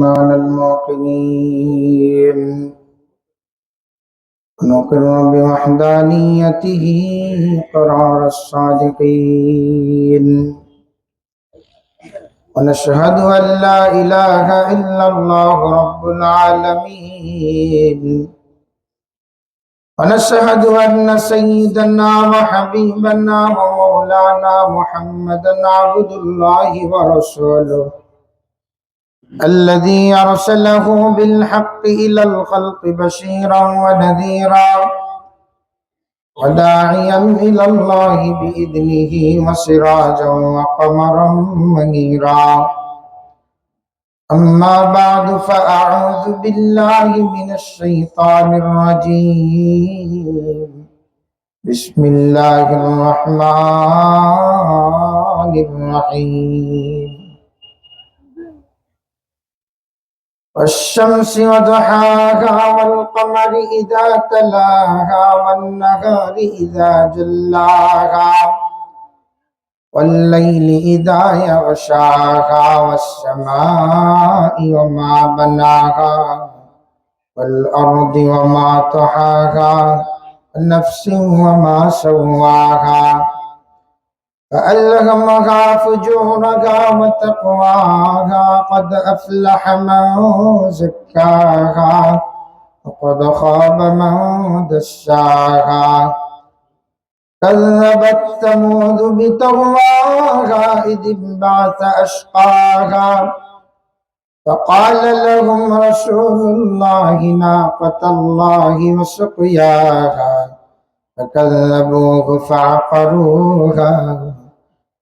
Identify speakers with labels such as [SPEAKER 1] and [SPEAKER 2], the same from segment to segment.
[SPEAKER 1] إيمان الموقنين ونقر بوحدانيته قرار الصادقين ونشهد أن لا إله إلا الله رب العالمين ونشهد أن سيدنا وحبيبنا ومولانا محمدا عبد الله ورسوله الذي أرسله بالحق إلى الخلق بشيرا ونذيرا وداعيا إلى الله بإذنه وسراجا وقمرا منيرا أما بعد فأعوذ بالله من الشيطان الرجيم بسم الله الرحمن الرحيم والشمس وضحاها والقمر إذا تلاها والنهار إذا جلاها والليل إذا يغشاها والسماء وما بناها والأرض وما طحاها والنفس وما سواها فألهمها فجورها وتقواها قد أفلح من زكاها وقد خاب من دساها كذبت ثمود بطغواها إذ انبعث أشقاها فقال لهم رسول الله ناقة الله وسقياها فكذبوه فعقروها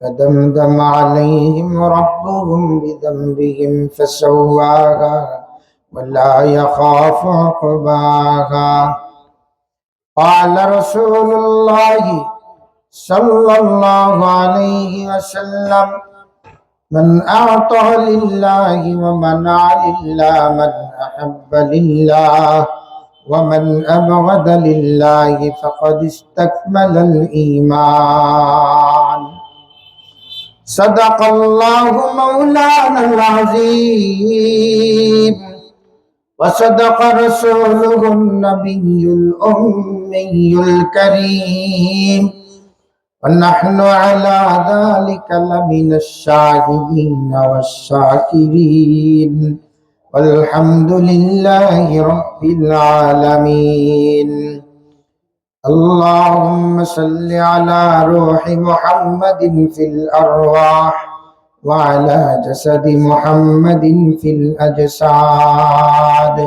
[SPEAKER 1] فدمدم عليهم ربهم بذنبهم فسواها ولا يخاف عقباها قال رسول الله صلى الله عليه وسلم من أعطى لله ومنع لله من أحب لله ومن أبغض لله فقد استكمل الإيمان صدق الله مولانا العظيم وصدق رسوله النبي الأمي الكريم ونحن على ذلك لمن الشاهدين والشاكرين والحمد لله رب العالمين اللهم صل على روح محمد في الأرواح وعلى جسد محمد في الأجساد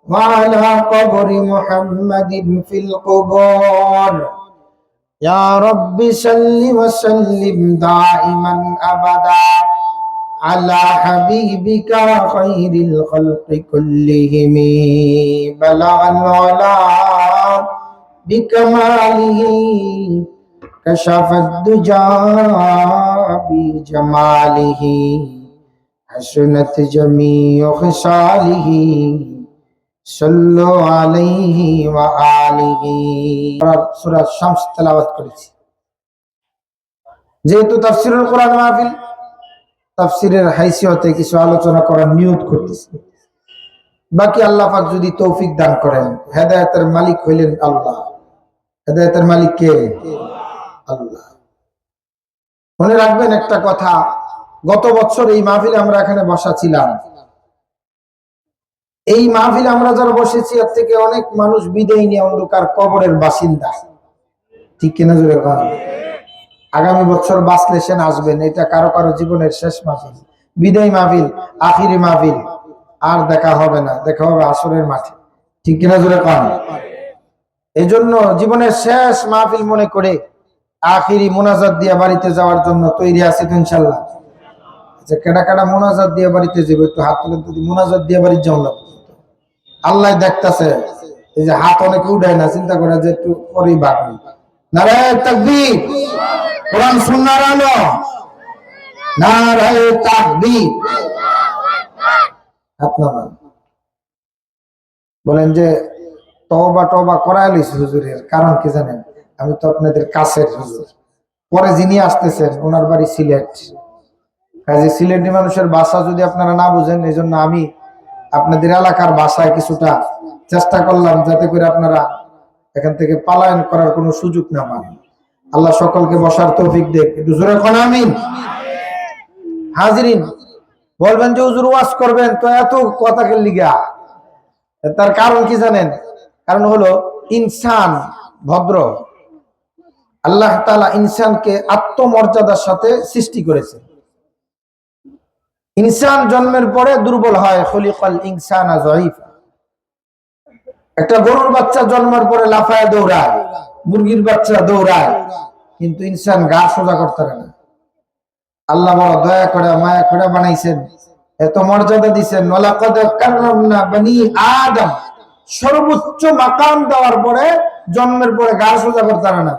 [SPEAKER 1] وعلى قبر محمد في القبور يا رب صل وسلم دائما أبدا على حبيبك خير الخلق كلهم بلغ العلا بكماله كشف الدجى بجماله حسنت جميع خصاله صلوا عليه وآله সূরা শামস তেলাওয়াত করেছি। যেহেতু তাফসীরুল কোরআন মাহফিল, তাফসীরের হাইসিয়তে কিছু আলোচনা করার নিয়ত করতেছি। বাকি আল্লাহ পাক যদি তৌফিক দান করেন, হেদায়েতের মালিক হইলেন আল্লাহ। হেদায়েতের মালিক কে? আল্লাহ। মনে রাখবেন একটা কথা, গত বছর এই মাহফিলে আমরা এখানে বসা ছিলাম। এই মাহফিলে আমরা যারা বসেছি এর থেকে অনেক মানুষ বিদায় নিয়ে অন্ধকার কবরের বাসিন্দা। ঠিক কিনা জোরে বলেন? আগামী বছর বাঁচলে সেন আসবেন, এটা কারো কারো জীবনের শেষ মাহফিল, বিদায় মাহফিল, আখিরি মাহফিল। আর দেখা হবে না, দেখা হবে আসরের মাঠে। ঠিক কিনা জোরে বলেন? এই জন্য জীবনের শেষ মাহফিল মনে করে আখিরি মোনাজাত দিয়ে বাড়িতে যাওয়ার জন্য তৈরি আছি তো ইনশাল্লাহ। আচ্ছা, কেডা কেডা মোনাজাত দিয়ে বাড়িতে যাবে একটু হাত তুলে, যদি মোনাজাত দিয়ে বাড়িতে যাও না, আল্লাহ দেখতেছে। এই যে হাত অনেকে উঠায় না, চিন্তা করে যে একটু পরেই বাড়বে। নারায়ে তাকবীর, কোরআন সুন্নাহর আলো, নারায়ে তাকবীর। হাত নামান। বলেন যে তওবা তওবা করায় লইছি হুজুরের, কারণ কি জানেন? আমি তো আপনাদের কাছের হুজুর। পরে যিনি আসতেছেন ওনার বাড়ি সিলেট, কাজে সিলেটি মানুষের ভাষা যদি আপনারা না বুঝেন, এই জন্য আমি আপনাদের এলাকার ভাষায় কিছুটা চেষ্টা করলাম যাতে করে আপনারা এখান থেকে পলায়ন করার কোনো সুযোগ না পান। আল্লাহ সকলকে বসার তৌফিক দেখ। একটু জোরে কোন আমিন। হাজিরিন, বলবেন যে হুজুর ওয়াজ করবেন তো এত কথা কে লিগা? তার কারণ কি জানেন? কারণ হলো ইনসান ভদ্র। আল্লাহ তাআলা ইনসানকে আত্মমর্যাদার সাথে সৃষ্টি করেছে। ইনসান জন্মের পরে দুর্বল হয়, খুলিকাল ইনসানা যায়ীফা। একটা গরুর বাচ্চা জন্মের পরে লাফায় দৌড়ায়, মুরগির বাচ্চা দৌড়ায়, কিন্তু ইনসান গা সোজা করতে পারে না। আল্লাহ বড় দয়া করে মায়া করে বানাইছেন, এত মর্যাদা দিচ্ছেন। ওয়ালাকাদ কাররামনা বনি আদম, সর্বোচ্চ মাকাম দেওয়ার পরে জন্মের পরে গা সোজা করতে পারে না।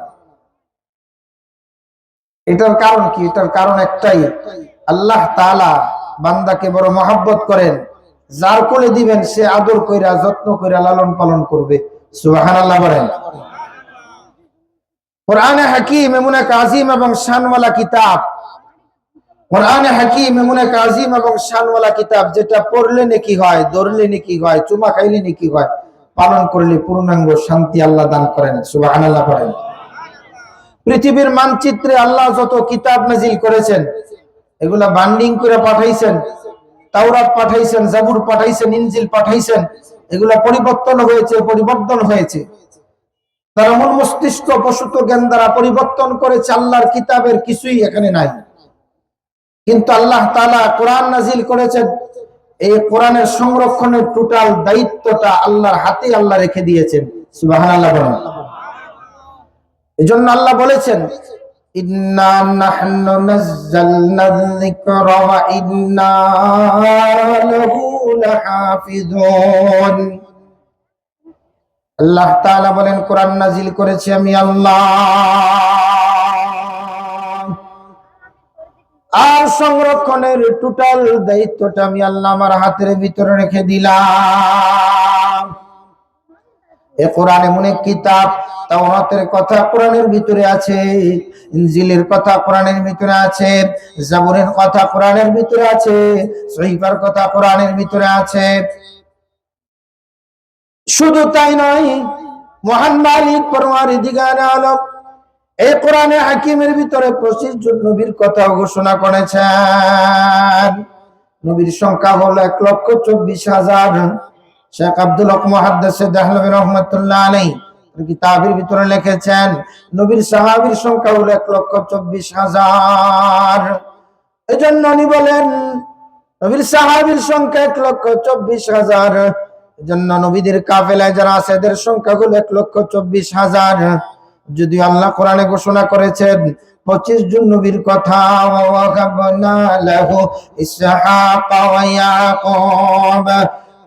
[SPEAKER 1] এটার কারণ কি? এটার কারণ একটাই, আল্লাহ তাআলা বান্দাকে বড় মহব্বত করেন। যার কোলে দিবেন সে আদর কইরা যত্ন কইরা লালন পালন করবে। সুবহানাল্লাহ বলেন। কোরআনে হাকীম এমন এক আযীম এবং শানওয়ালা কিতাব, কোরআনে হাকীম এমন এক আযীম এবং শানওয়ালা কিতাব, যেটা পড়লে নেকি হয়, ধরলে নেকি হয়, চুমা খাইলে নেকি হয়, পালন করলে পূর্ণাঙ্গ শান্তি আল্লাহ দান করেন। সুবহানাল্লাহ বলেন। পৃথিবীর মানচিত্রে আল্লাহ যত কিতাব নাজিল করেছেন এগুলা বান্ডিং করে পাঠাইছেন। তাওরাত পাঠাইছেন, জাবুর পাঠাইছেন, ইনজিল পাঠাইছেন। এগুলা পরিবর্তন হয়েছে, পরিবর্তন হয়েছে। তারা মন মস্তিষ্ক প্রসূত জ্ঞান দ্বারা পরিবর্তন করেছে। আল্লাহর কিতাবের কিছুই এখানে নাই। কিন্তু আল্লাহ তাআলা কোরআন নাজিল করেছেন। এই কোরআনের সংরক্ষণের টোটাল দায়িত্বটা আল্লাহর হাতে আল্লাহ রেখে দিয়েছেন। সুবহানাল্লাহ বলেন। এজন্য আল্লাহ বলেছেন, ইন্না নাহনু নাযালনা যিকরা ওয়া ইন্না লাহু লাহাফিজুন। আল্লাহ তাআলা বলেন, কোরআন নাজিল করেছি আমি আল্লাহ, আর সংরক্ষণের টোটাল দায়িত্বটা আমি আল্লাহ আমার হাতের ভিতরে রেখে দিলাম। এ কোরআন এমন এক কিতাব, তাওরাতের কথা কোরআনের ভিতরে আছে, ইনজিলের কথা কোরআনের ভিতরে আছে, জাবুরের কথা কোরআনের ভিতরে আছে, সহিফার কথা কোরআনের ভিতরে আছে। শুধু তাই নয়, মহান মালিক পরওয়ারদিগারে আলম এই কোরআনে হাকিমের ভিতরে 25 জন নবীর কথা ঘোষণা করেছেন। নবীর সংখ্যা হলো 1,24,000। শেখ আব্দুল হক মুহাদ্দিস দেহলভী রাহমাতুল্লাহ আলাইহি কিতাবের ভিতরে লিখেছেন, নবীর সাহাবীর সংখ্যা হলো 1,24,000। এজন্য উনি বলেন নবীর সাহাবীর সংখ্যা 1,24,000। এজন্য নবীদের কাফেলায় যারা আছে এদের সংখ্যা হলো 1,24,000। যদি আল্লাহ কোরআনে ঘোষণা করেছেন 25 জন নবীর কথা, ওয়া কাবনা লাহু ইসহাক ওয়া ইয়াকুব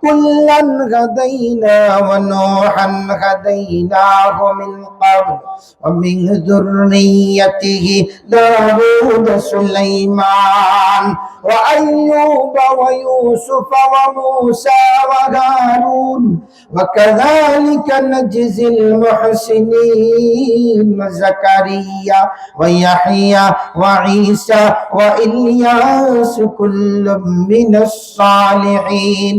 [SPEAKER 1] কুল্লান হাদাইনা ওয়া নূহান হাদাইনাহু মিন ক্বাবল ওয়া মিন যুররিয়্যাতিহি দাউদ সুলাইমান ওয়া আইয়ুব ওয়া ইউসুফ ওয়া মূসা ওয়া হারুন ওয়া কাযালিকা নাজজিল মুহসিনিন যাকারিয়া ওয়া ইয়াহইয়া ওয়া ঈসা ওয়া ইলিয়াস কুল্লুম মিনাস সালিহিন।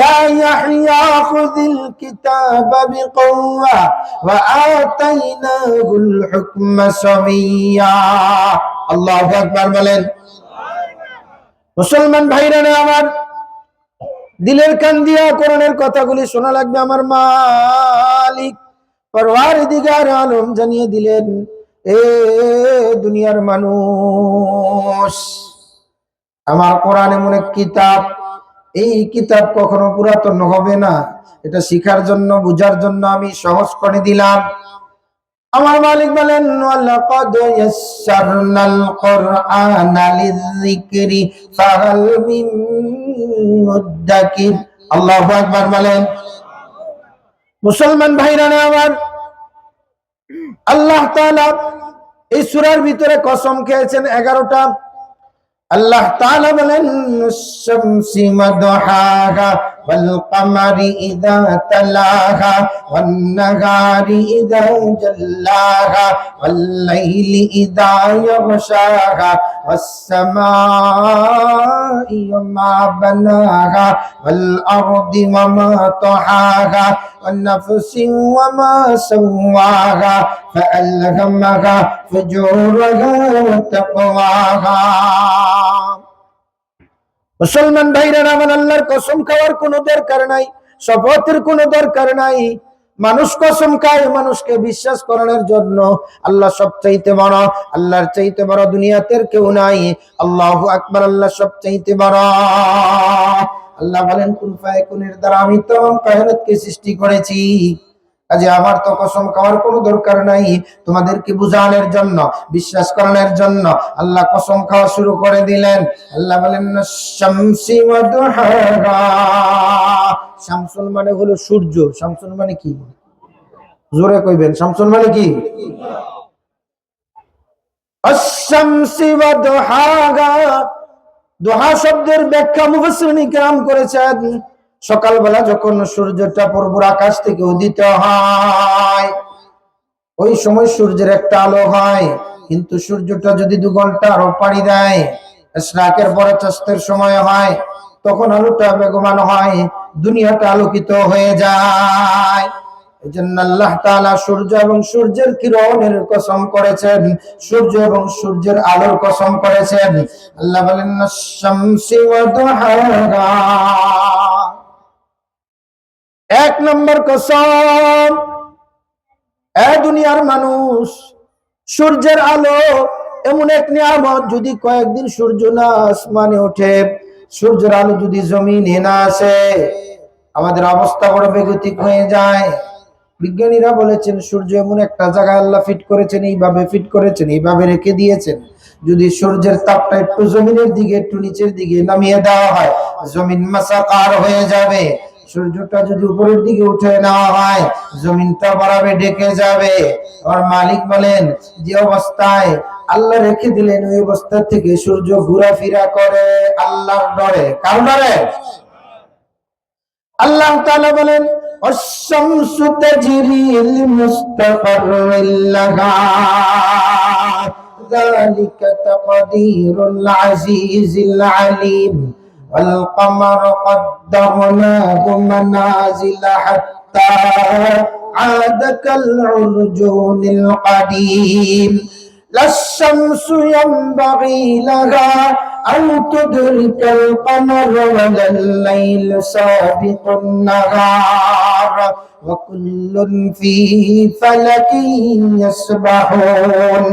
[SPEAKER 1] يا يحيى خذ الكتاب بقوة وآتيناه الحكم صبيا। আল্লাহু আকবার বলেন। মুসলমান ভাইরা আমার, দিলের কান দিয়া কোরআনের কথাগুলি শোনা লাগবে। আমার মালিক পরওয়ারদিগার আলম জানিয়ে দিলেন, এ দুনিয়ার মানুষ, আমার কোরআন এমন এক কিতাব, এই কিতাব কখনো পুরাতন হবে না। এটা শিখার জন্য, বুঝার জন্য আমি সহজ করে দিলাম। আমার মালিক বলেন, ওয়ালাকাদ ইয়াসসারনাল কুরআনা লিযিকরি ফাহাল মিন মুদ্দাকির। আল্লাহু আকবার বলেন। মুসলমান ভাইরা আমার, আল্লাহ তাআলা এই সূরার ভিতরে কসম খেয়েছেন 11টা। আল্লাহ তাআলা বলেন, শামসি মাদহাহা والقمر إذا تلاها والنهار إذا جلاها والليل إذا يغشاها والسماء وما بناها والأرض وما طحاها والنفس وما سواها فألهمها فجورها وتقواها মুসলমান ভাইরা আমার আল্লাহর কসম খাওয়ার কোনো দরকার নাই, শপথের কোনো দরকার নাই। মানুষ কসম খায় মানুষকে বিশ্বাস করানোর জন্য। আল্লাহ সবচাইতে বড়, আল্লাহর চাইতে বড় দুনিয়াতে কেউ নাই। আল্লাহু আকবার, আল্লাহ সবচাইতে বড়। আল্লাহ বলেন কুন ফায়াকুনের দ্বারা আমি তমাম কায়নাতকে সৃষ্টি করেছি। কাজে আমার তো কসম খাওয়ার কোনো দরকার নাই, তোমাদেরকে বুঝানোর জন্য, বিশ্বাস করানোর জন্য আল্লাহ কসম খাওয়া শুরু করে দিলেন। আল্লাহ বলেন শামসি ওয়া দুহাহা। শামসুন মানে হলো সূর্য। শামসুন মানে কি? জোরে কইবেন, শামসুন মানে কি? আশ-শামসি ওয়া দুহাহা। দুহা শব্দের ব্যাখ্যা মুফাসসিরিন কিরাম করেছেন, সকালবেলা যখন সূর্যটা পূর্ব আকাশ থেকে উদিত হয় ওই সময় সূর্যের একটা আলো হয়, কিন্তু সূর্যটা যদি 2 ঘন্টা আরো পাড়ি দেয়, ইশরাকের পরে চাঁদের সময় হয়, তখন আলোটা বেগমান হয়, দুনিয়াটা আলোকিত হয়ে যায়। এজন্য আল্লাহ তাআলা সূর্য এবং সূর্যের কিরণের কসম করেছেন, সূর্য এবং সূর্যের আলোর কসম করেছেন। আল্লাহ বলেন শামসি ওয়া দুহাহা। 1 নম্বর কসম, এ দুনিয়ার মানুষ, সূর্যের আলো এমন এক নিয়ামত, যদি কয়েকদিন সূর্য না আসমানে ওঠে, সূর্যের আলো যদি জমিনে না আসে, আমাদের অবস্থা বড় বেগতিক হয়ে যায়। বিজ্ঞানীরা বলেছেন সূর্য এমন একটা জায়গায় আল্লাহ ফিট করেছেন, এইভাবে ফিট করেছেন, এইভাবে রেখে দিয়েছেন, যদি সূর্যের তাপটা একটু জমিনের দিকে একটু নিচের দিকে নামিয়ে দেওয়া হয়, জমিন মাসাকার হয়ে যাবে। সূর্যটা যদি উপরের দিকে উঠে নেওয়া হয়, জমিনটা বরাবর ঢেকে যাবে। আর মালিক বলেন যে অবস্থায় আল্লাহ রেখে দিলেন ওই অবস্থা থেকে সূর্য ঘোরাফেরা করে আল্লাহর ডরে। কার ডরে? আল্লাহ তাআলা বলেন আশ-শামসু তাজরি লিমুস্তাকাররিন লাহা যালিকা তাকদীরুল আজিজিল আলীম ওয়াল কমার কদ্দারনাহু মানাজিলা হাত্তা আদা কাল উরজুনিল কাদীম লাশ-শামসু ইয়ানবাগী লাহা أو تدرك القمر ولا الليل سابق النهار وكل في فلك يسبحون।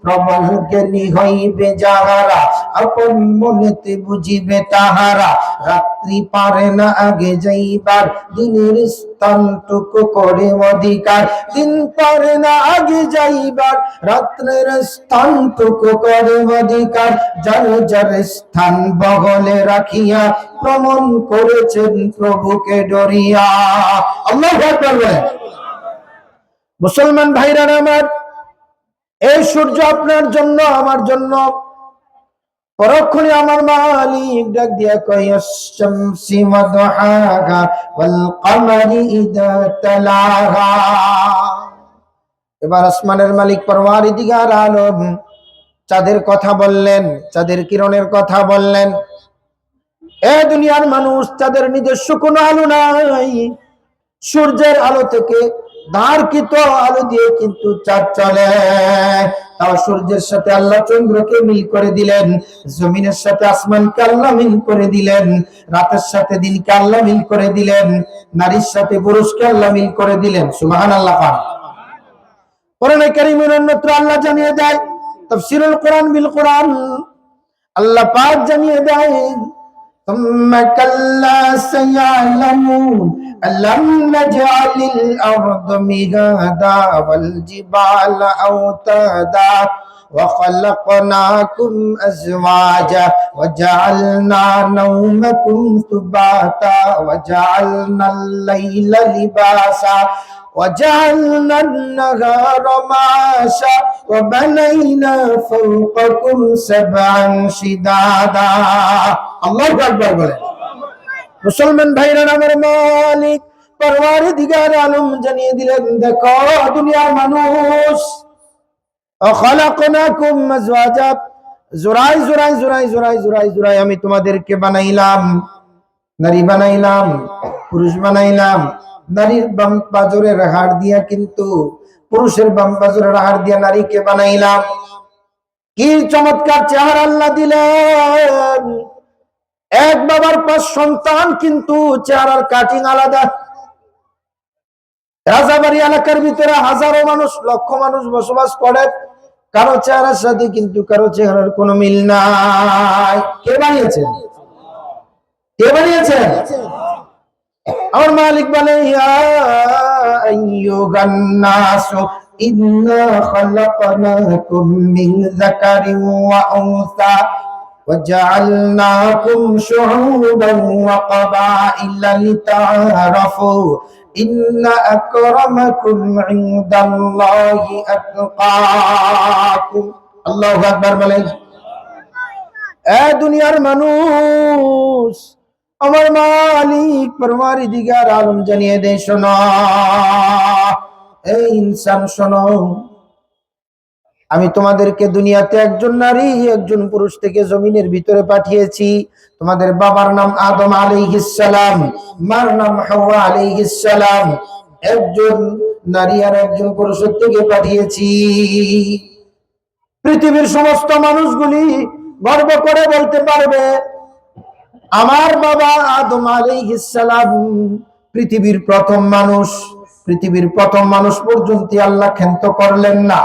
[SPEAKER 1] প্রবল জ্ঞানী হইবে যাহারা, আপন মনেতে বুঝিবে তাহারা, রাত্রি পারে না আগে যাইবার, দিনের স্থানটুকু করে অধিকার। দিন পারে না আগে যাইবার, রাত্রের স্থানটুকু করে অধিকার। যার যার স্থান বগলে রাখিয়া প্রমাণ করেছেন প্রভুকে ডরিয়া। আল্লাহু আকবার বলেন। মুসলমান ভাইরা আমার, এই সূর্য আপনার জন্য, আমার জন্য। পরক্ষণে আমার মালিক ডাক দিয়া কয় আশ-শামসি ওয়া দুহাহা ওয়াল কমারি ইযা তালাহা। এবার আসমানের মালিক পরওয়ারদিগার আলম চাঁদের কথা বললেন, চাঁদের কিরণের কথা বললেন। এ দুনিয়ার মানুষ, চাঁদের নিজস্ব কোনো আলো নাই, সূর্যের আলো থেকে ধারকৃত আলো দিয়ে কিন্তু চাঁদ চলে। তাও সূর্যের সাথে আল্লাহ চন্দ্রকে মিল করে দিলেন, জমিনের সাথে আসমানকে আল্লাহ মিল করে দিলেন, রাতের সাথে দিনকে আল্লাহ মিল করে দিলেন, নারীর সাথে পুরুষকে আল্লাহ মিল করে দিলেন। সুবহানাল্লাহ। কোরআনে কারীমের অন্যত্র আল্লাহ জানিয়ে দেয়, তাফসীরুল কোরআন বিল কোরআন, আল্লাহ পাক জানিয়ে দেয় ثم كلا سيعلمون ألم نجعل الأرض مهادا والجبال أوتادا وخلقناكم أزواجا وجعلنا نومكم سباتا وجعلنا الليل لباسا وجعلنا النهار معاشا وبنينا فوقكم سبعا شدادا। আল্লাহু আকবার বলেন। মুসলমান ভাইরা, আমার মালিক পরওয়ারদিগার আলম জানিয়ে দিলেন, দেখো দুনিয়ার মানুষ, খালাকনাকুম আজওয়াজা, জোড়ায় জোড়ায় জোড়ায় জোড়ায় জোড়ায় জোড়ায় আমি তোমাদেরকে বানাইলাম, নারী বানাইলাম, পুরুষ বানাইলাম। নারীর বাম পাজরের হাড় দিয়া কিন্তু পুরুষের বাম পাজরের হাড় দিয়া নারীকে বানাইলাম। কি চমৎকার চেহারা আল্লাহ দিলেন! এক বাবার 5 সন্তান, কিন্তু চেহারার কাটিং আলাদা। রাজাবাড়ি এলাকার ভিতরে হাজারো মানুষ, লক্ষ মানুষ বসবাস করে, কারো চেহারার সাথে কিন্তু কারো চেহারার কোনো মিল নাই। কে বানিয়েছেন? কে বানিয়েছেন? আমার মালিক বলে, ইয়া আইয়ুহান নাসু ইন্না খালাকনাকুম মিন যাকারিন ওয়া উনসা وجعلناكم شعوبا وقبائل لتعارفوا إن أكرمكم عند الله أتقاكم الله أكبر বলেন। দুনিয়ার মানুষ, আমার মালিক পরওয়ারদিগার আলম জানিয়ে দেন, শোনো এই ইনসান, শোনো, আমি তোমাদেরকে দুনিয়াতে একজন নারী একজন পুরুষ থেকে জমিনের ভিতরে পাঠিয়েছি। তোমাদের বাবার নাম আদম আলাইহিস সালাম, মার নাম হাওয়া আলাইহিস সালাম। একজন নারী আর একজন পুরুষের থেকে পাঠিয়েছি। পৃথিবীর সমস্ত মানুষগুলি গর্ব করে বলতে পারবে, আমার বাবা আদম আলাইহিস সালাম পৃথিবীর প্রথম মানুষ। পৃথিবীর প্রথম মানুষ পর্যন্ত আল্লাহ ক্ষান্ত করলেন না।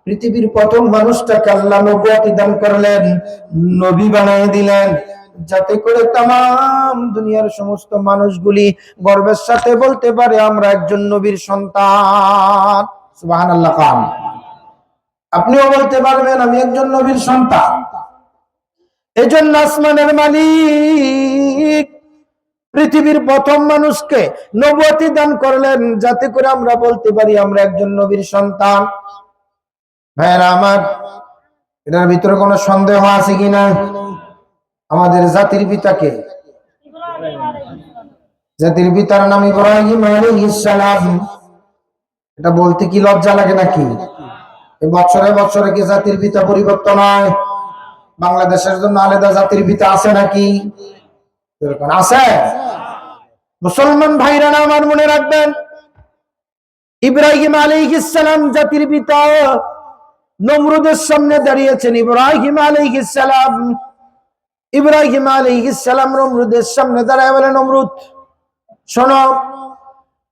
[SPEAKER 1] পৃথিবীর প্রথম মানুষটাকে আল্লাহ নবুয়ত দান করলেন, নবী বানিয়ে দিলেন, যাতে করে তাম দুনিয়ার সমস্ত মানুষগুলি গর্বের সাথে বলতে পারে, আমরা একজন নবীর সন্তান। সুবহানাল্লাহ। কাম আপনিও বলতে পারবেন, আমি একজন নবীর সন্তান। এজন্য আসমানের মালিক পৃথিবীর প্রথম মানুষকে নবুয়ত দান করলেন, যাতে করে আমরা বলতে পারি, আমরা একজন নবীর সন্তান। ভাইরা আমার, এটার ভিতরে কোনো সন্দেহ আছে কিনা? আমাদের জাতির পিতাকে, জাতির পিতার নাম ইব্রাহিম আলাইহিস সালাম। এটা বলতে কি লজ্জা লাগে নাকি? এই বছরে বছরে কি জাতির পিতা পরিবর্তন হয়? বাংলাদেশের জন্য আলাদা জাতির পিতা আছে নাকি? আছে। মুসলমান ভাইরা আমার মনে রাখবেন, ইব্রাহিম আলাইহিস সালাম জাতির পিতা নমরুদের সামনে দাঁড়িয়েছেন। ইব্রাহিম আলাইহিস সালাম, ইব্রাহিম আলাইহিস সালাম নমরুদের সামনে দাঁড়ায় বলে, নমরুদ শোনো,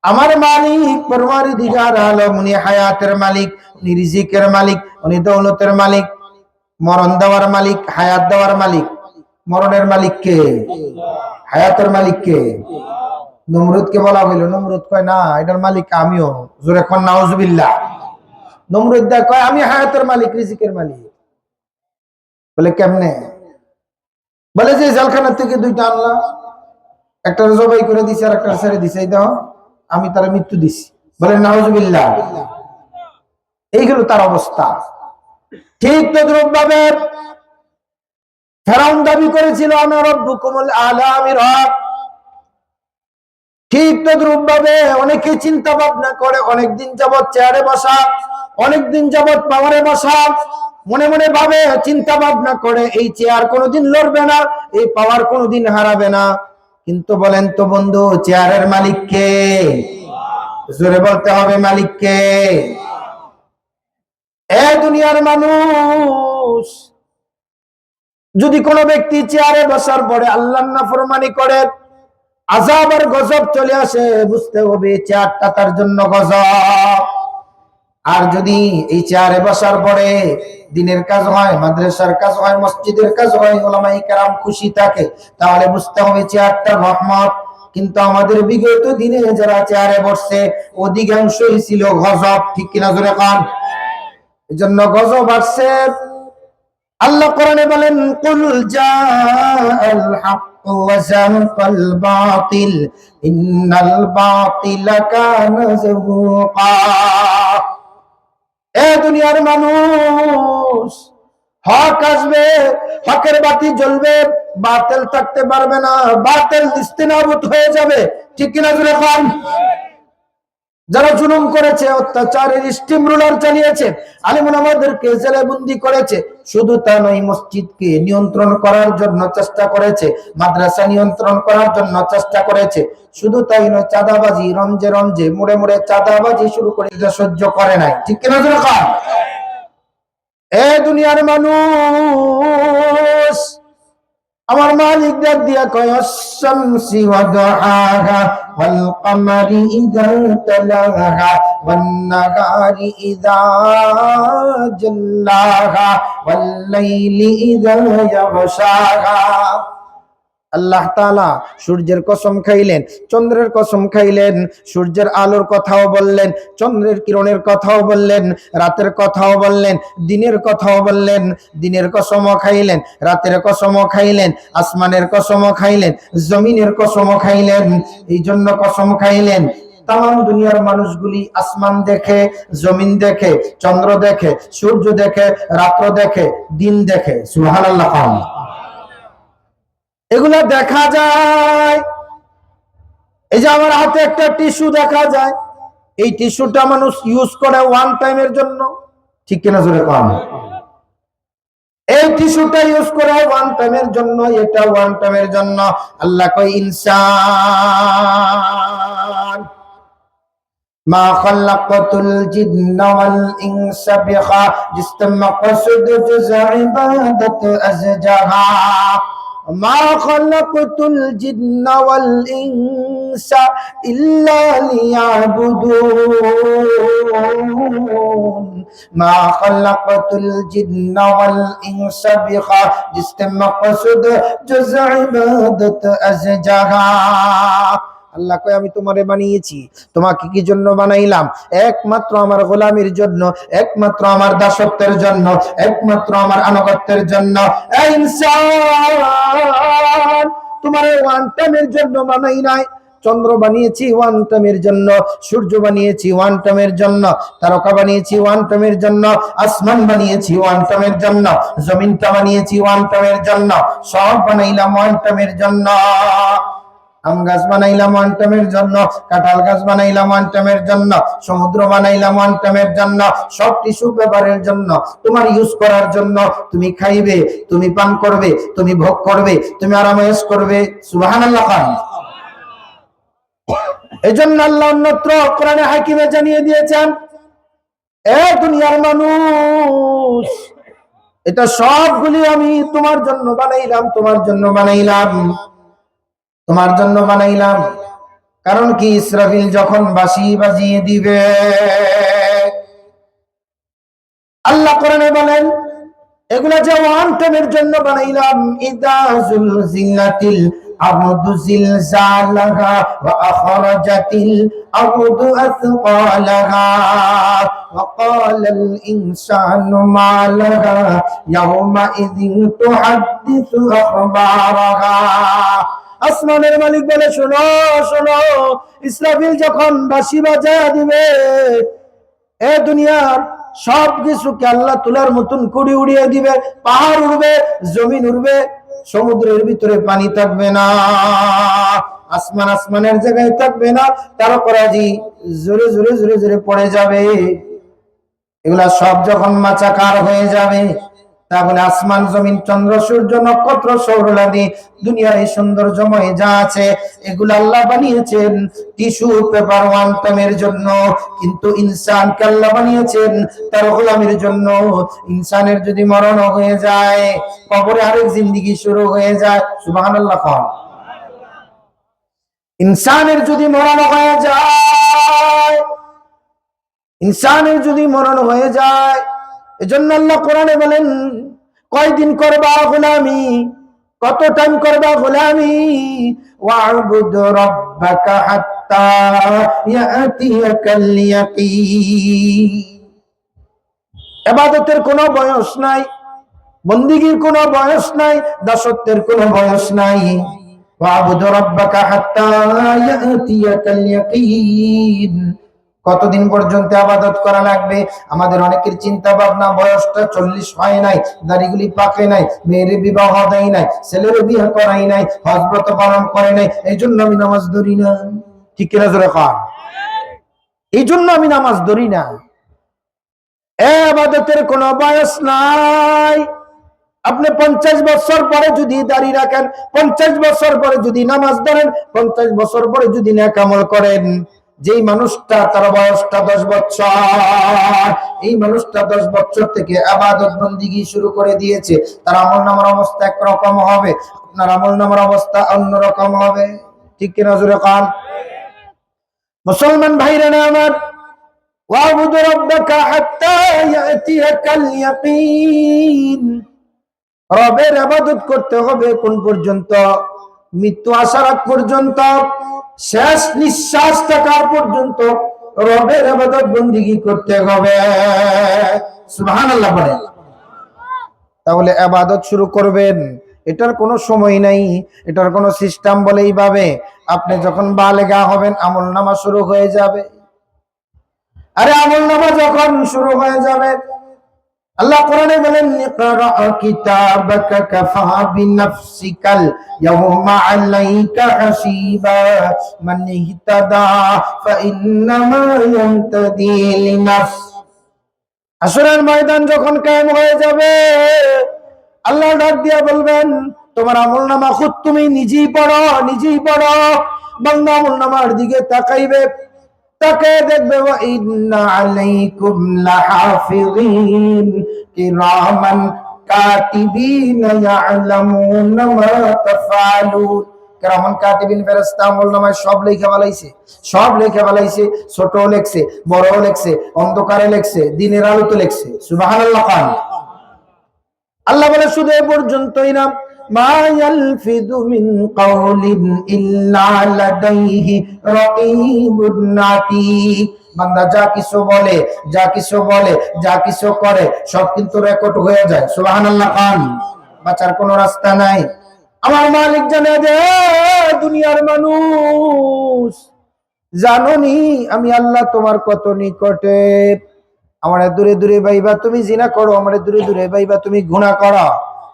[SPEAKER 1] আমার মালিক পরওয়ারদিগার আলম, উনি হায়াতের মালিক, উনি রিজিকের মালিক, উনি দৌলতের মালিক, মরণ দেওয়ার মালিক, হায়াত দেওয়ার মালিক। মরণের মালিক কে? হায়াতের মালিক কে? নমরুদকে বলা হইল। নমরুদ কয়, না, এটার মালিক আমিও। জোরে কোন নাউজুবিল্লাহ। নমরুদ কয়, আমি হায়াতের মালিক, রিজিকের মালিক। বলে কেমনে? বলে যে জেলখানা থেকে 2টা আনলাম, একটা জবাই করে দিছে আর একটা ছেড়ে দিছে, এই দেখো আমি তার মৃত্যু দিছি। বলে নাউজুবিল্লাহ। এইগুলো তার অবস্থা। ঠিক তদ্রুপ ভাবে ফেরাউন দাবি করেছিল, আনা রাব্বুকুমুল আলা, আমি রব। ঠিক তদ্রুপ ভাবে অনেকে চিন্তা ভাবনা করে, অনেকদিন যাবৎ চেয়ারে বসা, অনেকদিন যাবৎ পাওয়ারে বসা, মনে মনে ভাবে, চিন্তা ভাবনা করে, এই চেয়ার কোনোদিন লড়বে না, এই পাওয়ার কোনোদিন হারাবে না। কিন্তু বলেন তো বন্ধু, চেয়ারের মালিক কে? জোরে বলতে হবে, মালিক কে? এ দুনিয়ার মানুষ, যদি কোনো ব্যক্তি চেয়ারে বসার পরে আল্লাহর নাফরমানি করে, আযাব আর গজব চলে আসে, বুঝতে হবে চেয়ারটা তার জন্য গজব। আর যদি এই চেয়ারে বসার পরে দিনের কাজ হয়, মাদ্রাসার কাজ হয়, মসজিদের কাজ হয়, উলামায়ে কেরাম খুশি থাকে, তাহলে বুঝতে হবে চেয়ারটা রহমত। কিন্তু আমাদের বিগত দিনে যারা চেয়ারে বসছে, অধিকাংশই ছিল গজব। ঠিক কিনা জোরে কান? এজন্য গজব আসছে। আল্লাহ কোরআনে বলেন, কুল জাআল হক ওয়া যাহাকাল বাতিল ইন্নাল বাতিলা কানা যাহুকা। এ দুনিয়ার মানুষ, হক আসবে, হকের বাতি জ্বলবে, বাতিল থাকতে পারবে না, বাতিল নিস্তেনাবুদ হয়ে যাবে। ঠিক কিনা জোরে বলেন? যারা জুলুম করেছে, অত্যাচারের স্টিম রুলার চালিয়েছে, আলেম ওলামাদেরকে জেলে বন্দি করেছে, শুধু তা নয়, মসজিদকে নিয়ন্ত্রণ করার জন্য চেষ্টা করেছে, মাদ্রাসা নিয়ন্ত্রণ করার জন্য চেষ্টা করেছে, শুধু তাই নয়, চাঁদাবাজি রঞ্জে রঞ্জে মোড়ে মোড়ে চাঁদাবাজি শুরু করে সহ্য করে নাই। ঠিক কিনা জোরে বলেন? এ দুনিয়ার মানুষ, আমার মালিক ডাক দিয়া কয়, আশ-শামসি ওয়া দুহাহা ওয়াল কমারি ইযা তালাহা ওয়ান নাহারি ইযা জাল্লাহা ওয়াল লাইলি ইযা ইয়াগশাহা। আল্লাহ তাআলা সূর্যের কসম খাইলেন, চন্দ্রের কসম খাইলেন, সূর্যের আলোর কথাও বললেন, চন্দ্রের কিরণের কথাও বললেন, রাতের কথাও বললেন, দিনের কথাও বললেন, দিনের কসমও খাইলেন, রাতের কসমও খাইলেন, আসমানের কসমও খাইলেন, জমিনের কসমও খাইলেন। এই জন্য কসম খাইলেন, তাম দুনিয়ার মানুষগুলি আসমান দেখে, জমিন দেখে, চন্দ্র দেখে, সূর্য দেখে, রাত্র দেখে, দিন দেখে। সুবহানাল্লাহ। এগুলা দেখা যায়। এই যে আমার হাতে একটা টিস্যু দেখা যায়, এই টিস্যুটা মানুষ ইউজ করে ওয়ান টাইমের জন্য। ঠিক কিনা জোরে কম? এই টিস্যুটা ইউজ করে ওয়ান টাইমের জন্য, এটা ওয়ান টাইমের জন্য। আল্লাহ কয়, ইনসান মা খালাকাতুল জিন্না ওয়াল ইনসা বিখাজিস্তাম মাকসুদ জুযা ইবাদাত আজজাহা। মা খালাকাতুল জিন্না ওয়াল ইনসা ইল্লা লিয়াবুদুন। মা খালাকাতুল জিন্না ওয়াল ইনসা বিখাজিস্তাম মাকসুদ জুযা ইবাদাত আজজাহা। আল্লাহ কয়, আমি তোমারে বানিয়েছি, তোমাকে কি জন্য বানাইলাম? একমাত্র আমার গোলামির জন্য, একমাত্র আমার দাসত্বের জন্য, একমাত্র আমার আনুগত্যের জন্য। এই ইনসান, তোমারে ওয়ান টাইমের জন্য বানাই নাই। চন্দ্র বানিয়েছি ওয়ান টাইমের জন্য, সূর্য বানিয়েছি ওয়ান টাইমের জন্য, তারকা বানিয়েছি ওয়ান টাইমের জন্য, আসমান বানিয়েছি ওয়ান টাইমের জন্য, জমিনটা বানিয়েছি ওয়ান টাইমের জন্য, সব বানাইলাম ওয়ান টাইমের জন্য। আম গাছ বানাইলাম ওয়ান টাইমের জন্য, কাঁঠাল গাছ বানাইলাম ওয়ান টাইমের জন্য, সমুদ্র বানাইলাম ওয়ান টাইমের জন্য, সব টিস্যু পেপারের জন্য, তোমার ইউজ করার জন্য। তুমি খাইবে, তুমি পান করবে, তুমি ভোগ করবে, তুমি আরামায়েশ করবে। সুবহানাল্লাহ। এই জন্য আল্লাহ অন্যত্র কোরআনে হাকিমে জানিয়ে দিয়েছেন, এ দুনিয়ার মানুষ, এটা সবগুলি আমি তোমার জন্য বানাইলাম, তোমার জন্য বানাইলাম, তোমার জন্য বানাইলাম। কারণ কি, ইসরাফিল যখন বাঁশি বাজিয়ে দিবে, আল্লাহ কোরআনে বলেন, এগুলা যে ওয়ান টাইমের জন্য বানাইলাম। ইদা জুলজিলাতিল আরদু জিলজালাহা ওয়া আখরাজাতিল আরদু আথকালাহা ওয়া ক্বালাল ইনসানু মা লাহা ইয়াওমা ইযিন তুহাদ্দিসু আখবারাহা। আসমানের মালিক বলে, শোনো শোনো, ইসরাফিল যখন বাঁশি বাজায় দিবে, এ দুনিয়ার সব কিছুকে আল্লাহ তুলার মতন কুড়ি উড়িয়ে দিবে। পাহাড় উড়বে, জমিন উড়বে, সমুদ্রের ভিতরে পানি থাকবে না, আসমান আসমানের জায়গায় থাকবে না, তারকারাজি জোরে জোরে জোরে জোরে পড়ে যাবে। এগুলা সব যখন মাচাকার হয়ে যাবে, তাহলে আসমান জমিন চন্দ্র সূর্য নক্ষত্র সৌরলাদি দুনিয়ার এই সৌন্দর্যময় যা আছে, এগুলো আল্লাহ বানিয়েছেন টিস্যু পেপার ওয়ান টাইমের জন্য। কিন্তু ইনসানকে আল্লাহ বানিয়েছেন তার গোলামির জন্য। ইনসানের যদি মরণ হয়ে যায়, কবরে আরেক জিন্দেগি শুরু হয়ে যায়। সুবহানাল্লাহ। ইনসানের যদি মরণ হয়ে যায়, ইনসানের যদি মরণ হয়ে যায়, এজন্য আল্লাহ কোরআনে বলেন, কয়দিন করবা গোলামি, কত টাইম করবা গোলামি? ওয়া'বুদ রাব্বাকা হাত্তা ইয়াতিয়াকাল ইয়াকিন। ইবাদতের কোনো বয়স নাই, বন্দেগীর কোনো বয়স নাই, দাসত্বের কোনো বয়স নাই। ওয়া'বুদ রাব্বাকা হাত্তা ইয়াতিয়াকাল ইয়াকিন। কতদিন পর্যন্ত ইবাদত করা লাগবে? আমাদের অনেকের চিন্তা ভাবনা, বয়সটা 40 হয় নাই, দাড়িগুলি পাকে নাই, মেয়ের বিবাহ দেয় নাই, ছেলের বিয়ে করাই নাই, হজ ব্রত পালন করে নাই, এই জন্য আমি নামাজ ধরি না। ঠিক কিনা জোরে কন? এই জন্য আমি নামাজ ধরি না। ইবাদতের কোনো বয়স নাই। আপনি 50 বছর পরে যদি দাড়ি রাখেন, 50 বছর পরে যদি নামাজ ধরেন, 50 বছর পরে যদি নেক আমল করেন, যেই মানুষটা তার বয়সটা 10 বছর, এই মানুষটা 10 বছর থেকে ইবাদত বন্দেগী শুরু করে দিয়েছে, তার আমলনামার অবস্থা একরকম হবে, আপনার আমলনামার অবস্থা অন্যরকম হবে। ঠিক কিনা জোরে কান? মুসলমান ভাইরা আমার, ওয়াবুদ রাব্বাকা হাত্তা ইয়াতিয়াকাল ইয়াকিন, রবের ইবাদত করতে হবে কোন পর্যন্ত? মৃত্যু আসার আগ পর্যন্ত, শেষ নিঃশ্বাস থাকার পর্যন্ত রবের ইবাদত বন্দেগী করতে হবে। সুবহানাল্লাহ বলেন। তাহলে ইবাদত শুরু করবেন, এটার কোনো সময় নাই, এটার কোনো সিস্টেম বলে এইভাবে আপনি যখন বালেগা হবেন আমলনামা শুরু হয়ে যাবে। আরে আমলনামা যখন শুরু হয়ে যাবে, আল্লাহ কোরআনে বলেন, ইকরা কিতাবাকা কাফা বিনাফসিকাল ইয়াওমা আলাইকা হাসিবা মান ইহতাদা ফাইন্নামা ইয়াহতাদি লিনাফস। হাসরের ময়দান যখন কায়েম হয়ে যাবে, আল্লাহ ডাক দিয়া বলবেন, তোমার আমলনামা খুদ তুমি নিজেই পড়ো, নিজেই পড়ো। বান্দা আমলনামার দিকে তাকাইবে, তাকে দেখবে, ওয়া ইন্না আলাইকুম লাহাফিযিন কিরামান কাতিবিন ইয়ালামুনা মা তাফআলুন। কিরামান কাতিবিন ফেরেশতা আমলনামায় সব লেখা ফেলাইছে, সব লেখা ফেলাইছে, ছোট লেখছে, বড় লেখছে, অন্ধকারে লেখছে, দিনের আলোতে লেখছে। সুবহানাল্লাহ। আল্লাহ বলে শুধু এ পর্যন্তই না, মা ইয়ালফিযু মিন কাওলিন ইল্লা লাদাইহি রাকীবুন আতীদ। বান্দা যা কিছু বলে, যা কিছু বলে, যা কিছু করে, সব কিন্তু রেকর্ড হয়ে যায়। সুবহানাল্লাহ খান। বাঁচার কোনো রাস্তা নাই। আমার মালিক জানে যে দুনিয়ার মানুষ, জানোনি আমি আল্লাহ তোমার কত নিকটে। আমারে দূরে দূরে বাইবা তুমি জিনা করো, আমারে দূরে দূরে বাইবা তুমি গুনাহ করো,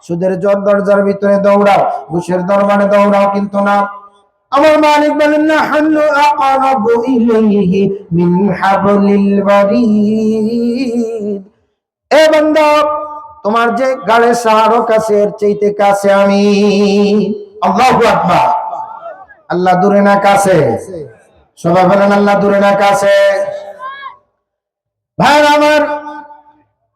[SPEAKER 1] সুদের দরজার ভিতরে দৌড়াও, ঘুষের দরবারে দৌড়াও, কিন্তু না, আমার মালিক বলেন, নাহনু আকারাবু ইলাইহি মিন হাবলিল ওয়ারিদ। এ বান্দা, তোমার যে গালে সাহারো কাছে, এর চাইতে কাছে আমি। আল্লাহু আকবার। আল্লাহ দূরে না কাছে? সবাই বলেন আল্লাহ দূরে না কাছে? ভাই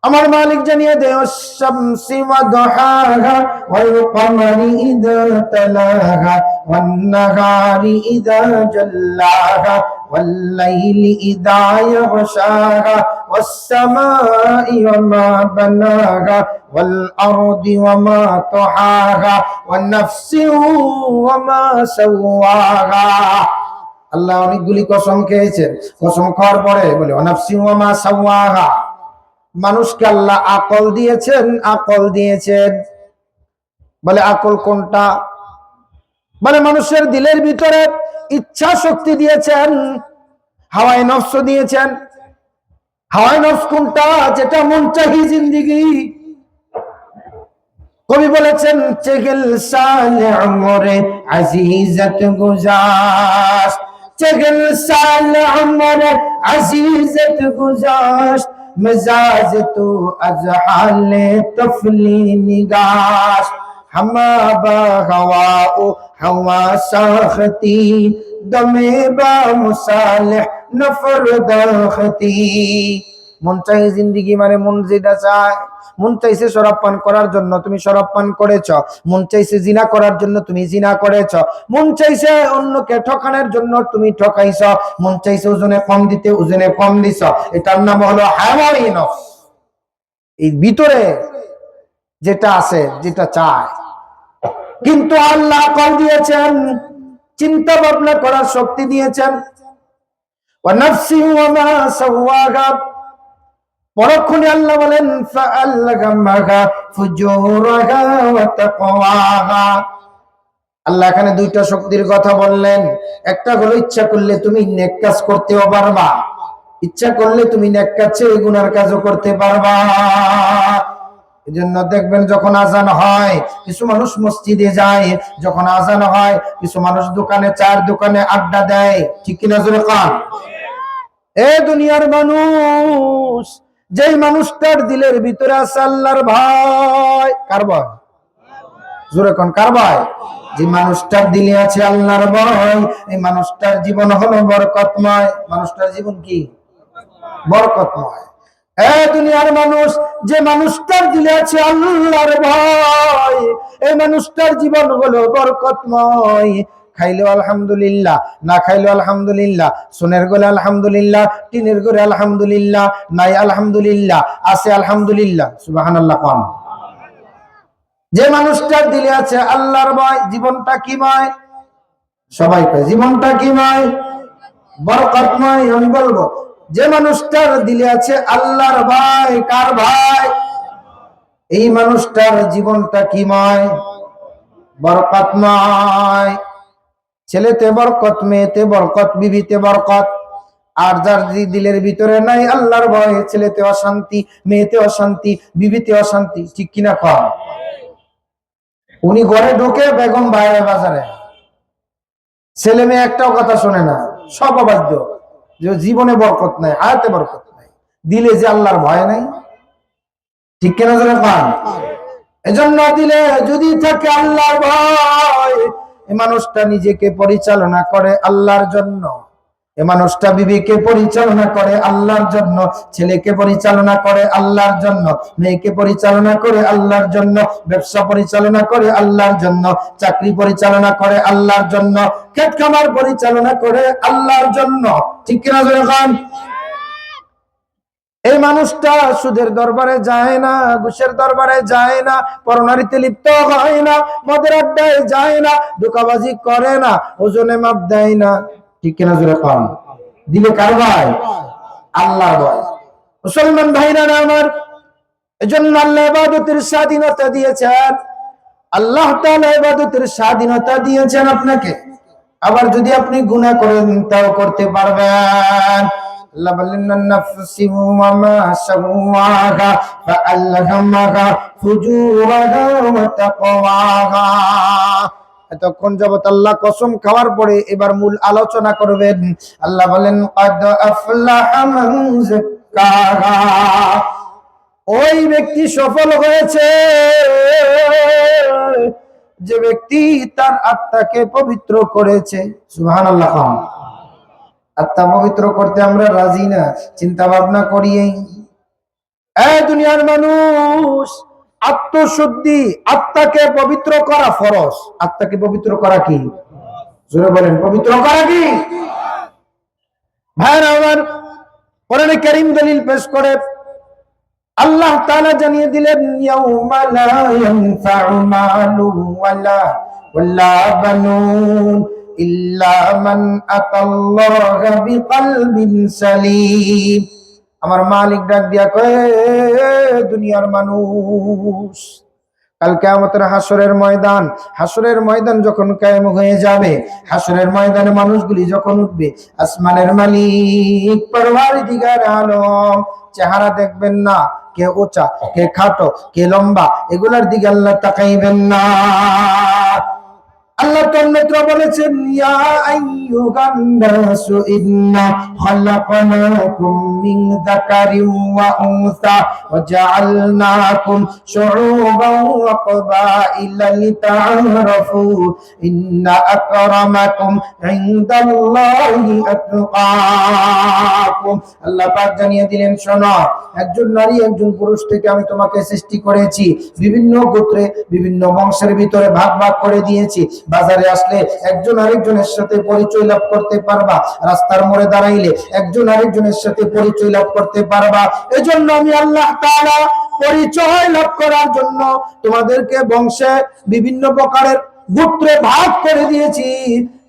[SPEAKER 1] আমার মালিক জানিয়ে দেয়, শামসি ওয়া দুহাহা ওয়াল কমারি ইযা তালাহা ওয়ান নাহারি ইযা জাল্লাহা ওয়াল লাইলি ইযা ইয়াগশাহা ওয়াস সামাই ওয়া মা বানাহা ওয়াল আরদি ওয়া মা তাহাহা ওয়ান নাফসি ওয়া মা সাওয়াহা। আল্লাহ অনেকগুলি কসম খেয়েছেন, কসম খাওয়ার পরে বলে ওয়া নাফসি ওয়া মা সাওয়াহা। মানুষকে আল্লাহ আকল দিয়েছেন, আকল দিয়েছেন। বলে আকল কোনটা? বলে মানুষের দিলের ভিতরে ইচ্ছা শক্তি দিয়েছেন, হাওয়ায়ে নফস দিয়েছেন। হাওয়ায়ে নফস কোনটা? যেটা মন চাহি জিন্দেগি। কবি বলেছেন, চেগেল সালে আমরে আজিজত গুজাস, চেগেল সালে আমরে আজিজত গুজাস, मिजाज तू अजहाले तफली निगाश, हमा बा हवा ओ हवा साखती, दमे बा मुसालिह नफर दाखती। মন চাই জিন্দেগি মানে মন যেটা চায়। মন চাইছে শরাব পান করার জন্য, তুমি শরাব পান করেছ। মন চাইছে জিনা করার জন্য, তুমি জিনা করেছ। মন চাইছে অন্যকে ঠকানোর জন্য, তুমি ঠকাইছ। মন চাইছে ওজনে কম দিতে, ওজনে কম দিছ। এটার নাম হলো হাওয়ায়ে নফস। এই ভিতরে যেটা আছে, যেটা চায়। কিন্তু আল্লাহ আকল দিয়েছেন, চিন্তা ভাবনা করার শক্তি দিয়েছেন। ওয়া নাফসি ওয়া মা সাওয়াহা। পরক্ষণে আল্লাহ বলেন, ফাআলহামাহা ফুজুরাহা ওয়া তাকওয়াহা। আল্লাহ এখানে দুইটা শক্তির কথা বললেন। একটা হলো ইচ্ছা করলে তুমি নেক কাজ করতেও পারবা, ইচ্ছা করলে তুমি নেক কাজ ছেড়ে গুনার কাজও করতে পারবা। এজন্য দেখবেন যখন আজান হয় কিছু মানুষ মসজিদে যায়, যখন আজান হয় কিছু মানুষ দোকানে, চার দোকানে আড্ডা দেয়, ঠিক কিনা জোরে কান? এ দুনিয়ার মানুষ, যেই মানুষটার দিলের ভিতরে আছে আল্লাহর ভয়, কার ভয়? জোরে কোন, কার ভয়? যে মানুষটার দিলে আছে আল্লাহর ভয়, এই মানুষটার জীবন হলো বরকতময়। মানুষটার জীবন কি? বরকতময়। এ দুনিয়ার মানুষ, যে মানুষটার দিলে আছে আল্লাহর ভয়, এই মানুষটার জীবন হলো বরকতময়। খাইলেও আলহামদুলিল্লাহ, না খাইলেও আলহামদুলিল্লাহ, সোনের গোলে আলহামদুলিল্লাহ, টিনের গোলে আলহামদুলিল্লাহ, নাই আলহামদুলিল্লাহ, আছে আলহামদুলিল্লাহ, সুবহানাল্লাহ কম। যে মানুষটার দিলে আছে আল্লাহর ভয়, জীবনটা কি ময়? সবাই কয় জীবনটা কি ময়? বরকতময়। আমি বলবো, যে মানুষটার দিলে আছে আল্লাহর ভয়, কার ভয়? এই মানুষটার জীবনটা কি ময়? বরকতময়। ছেলেতে বরকত, মেয়েতে বরকত, বিবিতে বরকত। আর যার দিলের ভিতরে নাই আল্লাহর ভয়, ছেলেতে অশান্তি, মেয়েতে অশান্তি, বিবিতে অশান্তি, ঠিক কিনা কম? উনি ঘরে ঢোকে, বেগম বাইরে বাজারে, ছেলে মেয়ে একটাও কথা শোনে না, সব অবাধ্য। যে জীবনে বরকত নাই, হায়াতে বরকত নাই, দিলে যে আল্লাহর ভয় নাই, ঠিক কিনা জোরে পান? এজন্য দিলে যদি থাকে আল্লাহর ভয়, এই মানুষটা নিজেকে পরিচালনা করে আল্লাহর জন্য, এই মানুষটা বিবিকে পরিচালনা করে আল্লাহর জন্য, ছেলেকে পরিচালনা করে আল্লাহর জন্য, মেয়েকে পরিচালনা করে আল্লাহর জন্য, ব্যবসা পরিচালনা করে আল্লাহর জন্য, চাকরি পরিচালনা করে আল্লাহর জন্য, ক্ষেত খামার পরিচালনা করে আল্লাহর জন্য, ঠিক কিনা জোরে খান? এই মানুষটা সুদের দরবারে যায় না, ঘুষের দরবারে যায় না, পরনারীতে লিপ্ত হয় না, মদের আড্ডায় যায় না, ধোঁকাবাজি করে না, ওজনে মাপ দেয় না, ঠিক কিনা জোরে পান? দিলে কার ভয়? আল্লাহর ভয়। মুসলমান ভাইরা আমার, এজন্য আল্লাহ ইবাদতের স্বাধীনতা দিয়েছেন। আল্লাহ তাআলা ইবাদতের স্বাধীনতা দিয়েছেন আপনাকে। আবার যদি আপনি গুনাহ করেন তাও করতে পারবেন। আল্লাহ বলেন, নাফসি ওয়া মা সাওয়াহা ফাআলহামাহা ফুজুরাহা ওয়া তাকওয়াহা। এতক্ষণ যাবত আল্লাহ কসম খাওয়ার পরে এবার মূল আলোচনা করবেন। আল্লাহ বলেন, ক্বাদ আফলাহা মান যাক্কাহা। ওই ব্যক্তি সফল হয়েছে যে ব্যক্তি তার আত্মাকে পবিত্র করেছে। সুবহানাল্লাহ। আত্মা পবিত্র করতে আমরা রাজি না, চিন্তা ভাবনা করি। এই দুনিয়ার মানুষ, আত্মশুদ্ধি, আত্মাকে পবিত্র করা ফরজ। আত্মাকে পবিত্র করা কি? জোরে বলেন, পবিত্র করা কি? ভাইরা আমার, কোরআনে কারীম দলিল পেশ করে আল্লাহ তাআলা জানিয়ে দিলেন, ইয়াউমা লা ইয়ানফা'ু মালুন ওয়ালা বানুন ইল্লা মান আতাল্লাহা বিকলবিন সালিম। আমার মালিক ডাক দিয়া কয়, দুনিয়ার মানুষ, কাল কিয়ামতের হাসরের ময়দান যখন কায়েম হয়ে যাবে, হাসরের ময়দানে মানুষগুলি যখন উঠবে, আসমানের মালিক পরওয়ারদিগার আলম চেহারা দেখবেন না, কে উঁচা, কে খাটো, কে লম্বা, এগুলার দিকে আল্লাহ তাকাইবেন না। আল্লাহ তন্মত্র বলেছেন, ইয়া আইয়ুহান নাসু ইন্না খালাকনাকুম মিন যাকারিন ওয়া উনসা ওয়া জাআলনাকুম শুউবান ওয়া ক্বাবাইলা লিতাআরাফু ইন্না আকরামাকুম ইনদাল্লাহি আতকাকুম। আল্লাহ পাক জানিয়ে দিলেন, শোনো, একজন নারী একজন পুরুষ থেকে আমি তোমাকে সৃষ্টি করেছি, বিভিন্ন গোত্রে বিভিন্ন বংশের ভিতরে ভাগ ভাগ করে দিয়েছি। বাজারে আসলে একজন আরেকজনের সাথে পরিচয় লাভ করতে পারবা, রাস্তার মোড়ে দাঁড়াইলে একজন আরেকজনের সাথে পরিচয় লাভ করতে পারবা। এজন্য আমি আল্লাহ তাআলা পরিচয় লাভ করার জন্য তোমাদেরকে বংশে বিভিন্ন প্রকারের গোত্রে ভাগ করে দিয়েছি।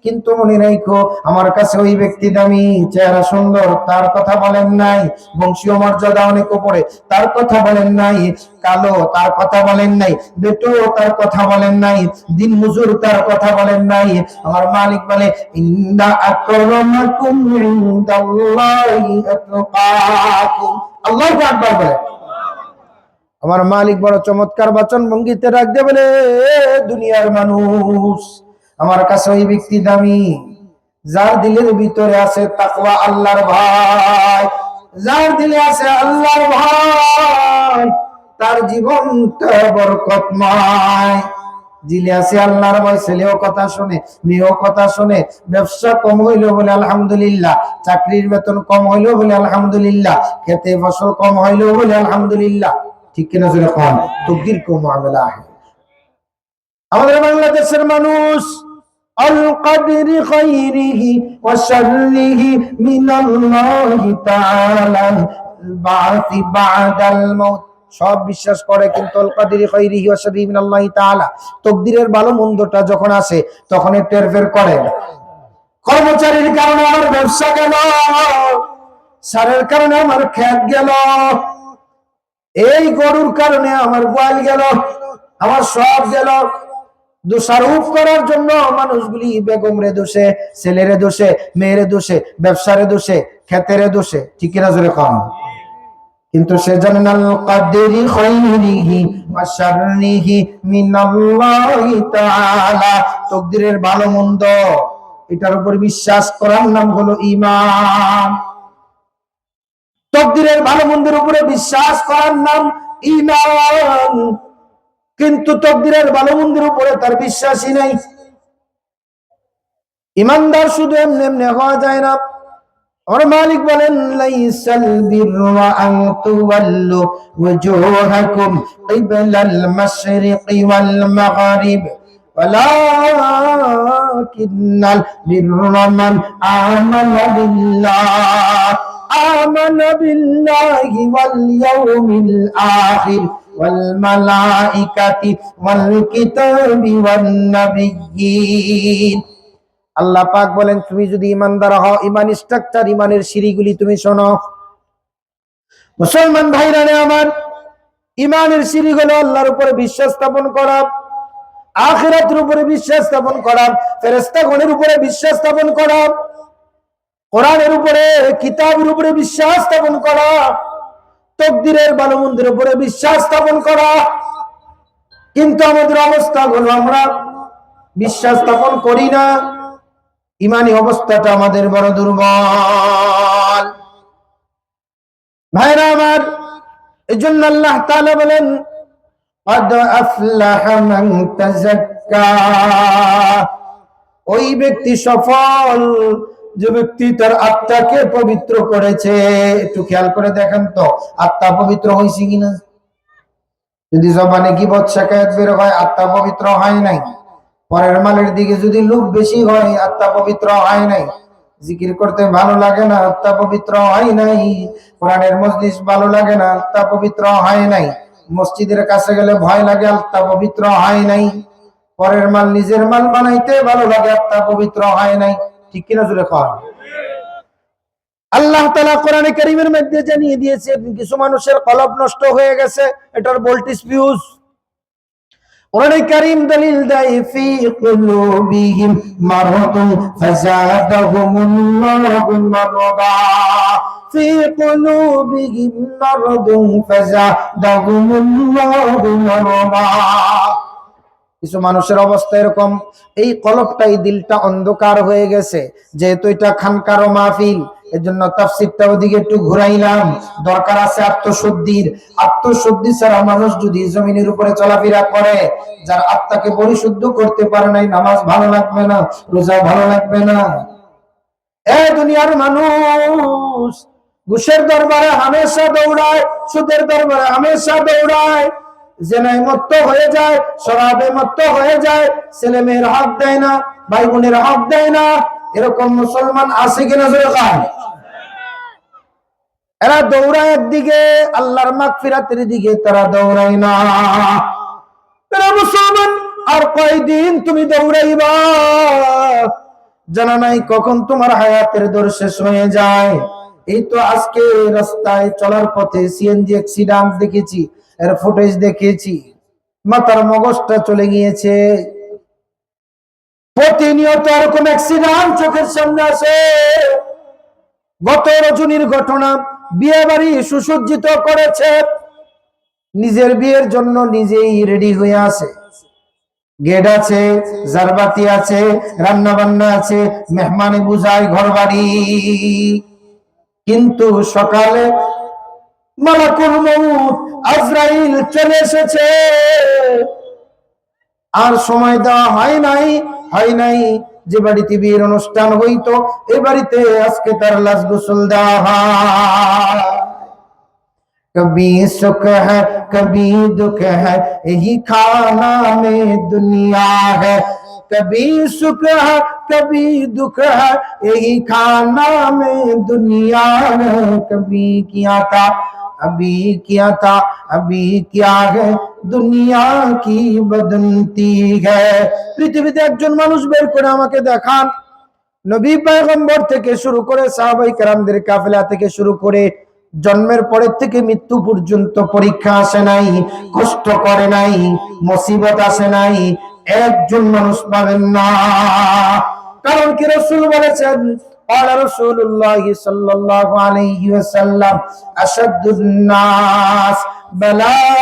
[SPEAKER 1] কিন্তু মনে রাখো আমার কাছে ওই ব্যক্তি দামি, চেহারা সুন্দর, তার কথা বলেন নাই। বংশীয় মর্যাদা অনেক উপরে, তার কথা বলেন নাই। কালো, তার কথা বলেন নাই। বেটো, তার কথা বলেন নাই। দিন মজুর, তার কথা বলেন নাই। আমার মালিক বলে ইন্না আকরামাকুম ইনদাল্লাহি আতকাকুম। আল্লাহু আকবার বলে। আমার মালিক বড় চমৎকার বচন ভঙ্গিতে রাখতে বলে, দুনিয়ার মানুষ, আমার কাছে ওই ব্যক্তি দামি যার দিলের ভিতরে আছে তাকওয়া, আল্লাহর ভয়। যার দিলে আছে আল্লাহর ভয়, তার জীবনটা বরকতময়। দিলে আছে আল্লাহর ভয়, ছেলেও কথা শুনে, মেয়েও কথা শুনে। ব্যবসা কম হইলো বলে আলহামদুলিল্লাহ, চাকরির বেতন কম হইলো বলে আলহামদুলিল্লাহ, খেতে ফসল কম হইলো বলে আলহামদুলিল্লাহ। ঠিক কিনা জোরে কোন? তকদির কো মুআমালা আছে। আমাদের বাংলাদেশের মানুষ আল কদরি খাইরিহি ওয়া শাররিহি মিনাল্লাহি তাআলা বা'থি বা'দাল মাউত, সব বিশ্বাস করে, কিন্তু আল কদরি খাইরিহি ওয়া শাররিহি মিনাল্লাহি তাআলা, তকদিরের ভালো মন্দটা যখন আসে তখন টের বের করে। কর্মচারীর কারণে আমার ব্যবসা গেল, সারের কারণে আমার খেত গেল, এই গরুর কারণে আমার গোয়াল গেল, আমার সব গেল। দোষারোপ করার জন্য মানুষগুলি বেগমরে দোষে, ছেলেরে দোষে, মেয়েরে দোষে, ব্যবসারে দোষে, ক্ষেতেরে দোষে। ঠিক কিনা জোরে কম? কিন্তু সে জানেন আল কদরি খাইরিহি ওয়া শাররিহি মিনাল্লাহি তাআলা, তকদিরের ভালো মন্দ এটার উপর বিশ্বাস করার নাম হলো ঈমান। তকদিরের ভালো মন্দের উপরে বিশ্বাস করার নাম ঈমান। কিন্তু তকদিরের ভালো মন্দের উপরে তার বিশ্বাসই নাই। ঈমানদার শুধু এমনি এমনি হওয়া যায় না। আমার মালিক বলেন লাইসাল বিররা আন তুওয়াল্লু ওয়াজুহাকুম কিবলাল মাশরিকি ওয়াল মাগরিব ওয়ালাকিন্নাল বিররা মান আমানা বিল্লাহি ওয়াল ইয়াউমিল আখির ওয়াল মালাইকাতি ওয়াল কিতাবি ওয়ান নাবিয়্যিন। আল্লাহ পাক বলেন, তুমি যদি ইমানদার হও, ইমান স্ট্রাকচার, ইমানের সিঁড়িগুলি তুমি শোনো। মুসলমান ভাইরা আমার, ইমানের সিঁড়ি হলো আল্লাহর উপরে বিশ্বাস স্থাপন করা, আখিরাতের উপরে বিশ্বাস স্থাপন করা, ফেরেশতাগণের উপরে বিশ্বাস স্থাপন করা, কোরআনের উপরে, কিতাবের উপরে বিশ্বাস স্থাপন করা, তাকদীরের ভালো মন্দের উপরে বিশ্বাস স্থাপন করা। কিন্তু আমাদের অবস্থা হলো আমরা বিশ্বাস স্থাপন করি না। ইমানি অবস্থাটা আমাদের বড় দুর্বল। ভাইরা আমার, এজন্য আল্লাহ তাআলা বলেন قد أفلح من تزكى, ওই ব্যক্তি সফল যে ব্যক্তি তার আত্মাকে পবিত্র করেছে। একটু খেয়াল করে দেখেন তো, আত্মা পবিত্র হয়েছে কিনা। যদি জবানে গীবত শিকায়াত বের হয়, আত্মা পবিত্র হয় নাই। পরের মালের দিকে যদি লোভ বেশি হয়, আত্মা পবিত্র হয় নাই। জিকির করতে ভালো লাগে না, আত্মা পবিত্র হয় নাই। কোরআনের মজলিস ভালো লাগে না, আত্মা পবিত্র হয় নাই। মসজিদের কাছে গেলে ভয় লাগে, আত্মা পবিত্র হয় নাই। পরের মাল নিজের মাল বানাইতে ভালো লাগে, আত্মা পবিত্র হয় নাই। ঠিক কিনা জোরে কর। আল্লাহ তাআলা কোরআনে কারীমের মধ্যে জানিয়ে দিয়েছেন কিছু মানুষের কলব নষ্ট হয়ে গেছে, এটার ভোল্টেজ ফিউজ। কোরআনে কারীম দলিল দেয় ফি কুলুবিহিম মারাদুন ফাযাদাহুমুল্লাহু মারাদা, ফি কুলুবিহিম মারাদুন ফাযাদাহুমুল্লাহু মারাদা। কিছু মানুষের অবস্থা এরকম, এই কলবটাই, দিলটা অন্ধকার হয়ে গেছে। যেহেতু এটা খানকার মাহফিল, এজন্য তাফসীরটা ওদিকে একটু ঘুরাইলাম। দরকার আছে আত্মশুদ্ধির। আত্মশুদ্ধি ছাড়া মানুষ যদি জমিনের উপরে চলাফেরা করে, যার আত্মাকে পরিশুদ্ধ করতে পারে নাই, নামাজ ভালো লাগবে না, রোজা ভালো লাগবে না। এই দুনিয়ার মানুষ ঘুষের দরবারে হামেশা দৌড়ায়, সুদের দরবারে হামেশা দৌড়ায়, জেনায় মত্ত হয়ে যায়, শরাবে মত্ত হয়ে যায়, ছেলে মেয়ের হক দেয় না, ভাই বোনের হক দেয় না। এরকম মুসলমান আছে কিনা জোরে কান? এরা দৌড়ায় একদিকে, আল্লাহর মাগফিরাতের দিকে তারা দৌড়ায় না। এরা মুসলমান আর কয়দিন তুমি দৌড়াইবা? জানা নাই কখন তোমার হায়াতের দৌড় শেষ হয়ে যায়। এই তো আজকে রাস্তায় চলার পথে সিএনজি অ্যাক্সিডেন্ট দেখেছি, এর ফুটেজ দেখেছি, মাথার মগজটা চলে গিয়েছে। প্রতিনিয়ত এরকম অ্যাক্সিডেন্ট চোখের সামনে আসে। গত রজনীর ঘটনা, বিয়ে বাড়ি সুসজ্জিত করেছে, নিজের বিয়ের জন্য নিজেই রেডি হয়ে আছে, গেট আছে, জারবাতি আছে, রান্না বান্না আছে, মেহমানে বুঝায় ঘর বাড়ি। কিন্তু সকালে মালাকুল মউত আজরাইল চলে এসেছে, আর সময় দেওয়া হয় নাই যে বাড়িতে বিয়ের অনুষ্ঠান হইতো, এই বাড়িতে আজকে তার লাশ গোসল দেওয়া হয়। कभी सुख है कभी दुख है, यही खाना में दुनिया है। कभी सुख है कभी दुख है, यही खाना में दुनिया है। कभी किया था अभी किया था, अभी क्या है, दुनिया की बदलती है। পৃথিবীতে একজন মানুষ বের করে আমাকে দেখান, নবী পয়গম্বর থেকে শুরু করে সাহাবায়ে কেরামদের কাফেলা থেকে শুরু করে জন্মের পরের থেকে মৃত্যু পর্যন্ত পরীক্ষা আসে নাই, কষ্ট করে নাই, মুসিবত আসে নাই, একজন মানুষ পাবেন না। কারণ কি রাসূল বলেছেন, قال رسول الله صلى الله عليه وسلم أشد الناس بلاء